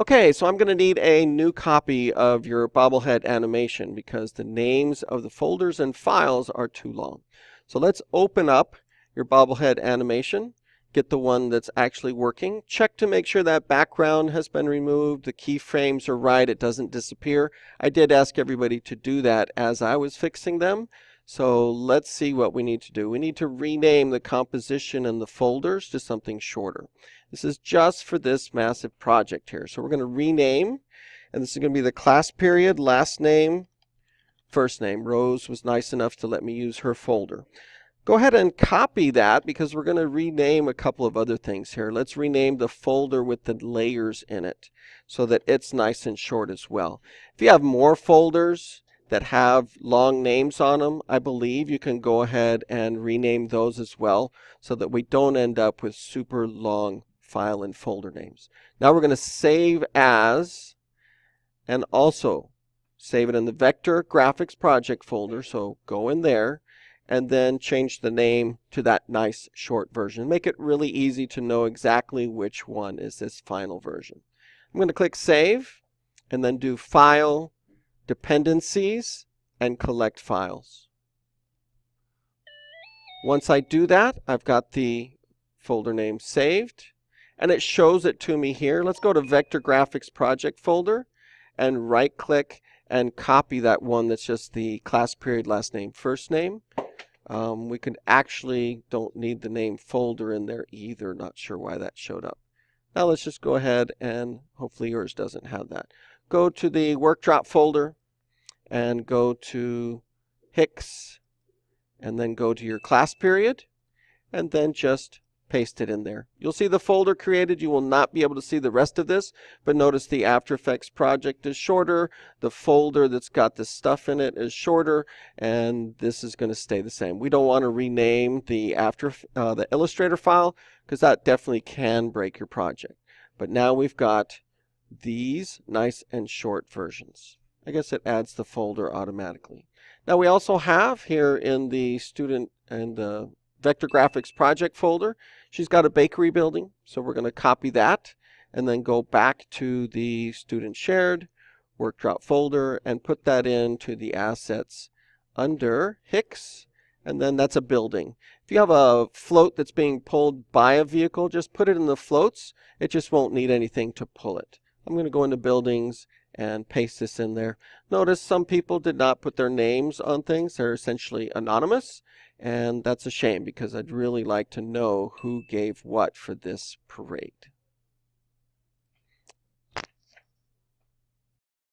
Okay, so I'm going to need a new copy of your BobbleHead animation because the names of the folders and files are too long. So let's open up your BobbleHead animation, get the one that's actually working, check to make sure that background has been removed, the keyframes are right, it doesn't disappear. I did ask everybody to do that as I was fixing them. So let's see what we need to do. We need to rename the composition and the folders to something shorter. This is just for this massive project here. So we're going to rename, and this is going to be the class period, last name, first name. Rose was nice enough to let me use her folder. Go ahead and copy that because we're going to rename a couple of other things here. Let's rename the folder with the layers in it so that it's nice and short as well. If you have more folders that have long names on them, I believe you can go ahead and rename those as well so that we don't end up with super long file and folder names. Now we're going to save as and also save it in the vector graphics project folder. So go in there and then change the name to that nice short version. Make it really easy to know exactly which one is this final version. I'm going to click Save and then do File, Dependencies, and Collect Files. Once I do that, I've got the folder name saved and it shows it to me here. Let's go to Vector Graphics Project folder and right click and copy that one that's just the class period last name first name. We can actually don't need the name folder in there either. Not sure why that showed up. Now let's just go ahead and hopefully yours doesn't have that. Go to the work drop folder and go to Hicks and then go to your class period and then just paste it in there. You'll see the folder created. You will not be able to see the rest of this, but notice the After Effects project is shorter. The folder that's got the stuff in it is shorter, and this is going to stay the same. We don't want to rename the the Illustrator file because that definitely can break your project. But now we've got these nice and short versions. I guess it adds the folder automatically. Now we also have here in the student and the Vector Graphics project folder, she's got a bakery building, so we're going to copy that and then go back to the student shared work drop folder and put that into the assets under Hicks, and then that's a building. If you have a float that's being pulled by a vehicle, just put it in the floats. It just won't need anything to pull it. I'm going to go into buildings and paste this in there. Notice some people did not put their names on things. They're essentially anonymous. And that's a shame because I'd really like to know who gave what for this parade.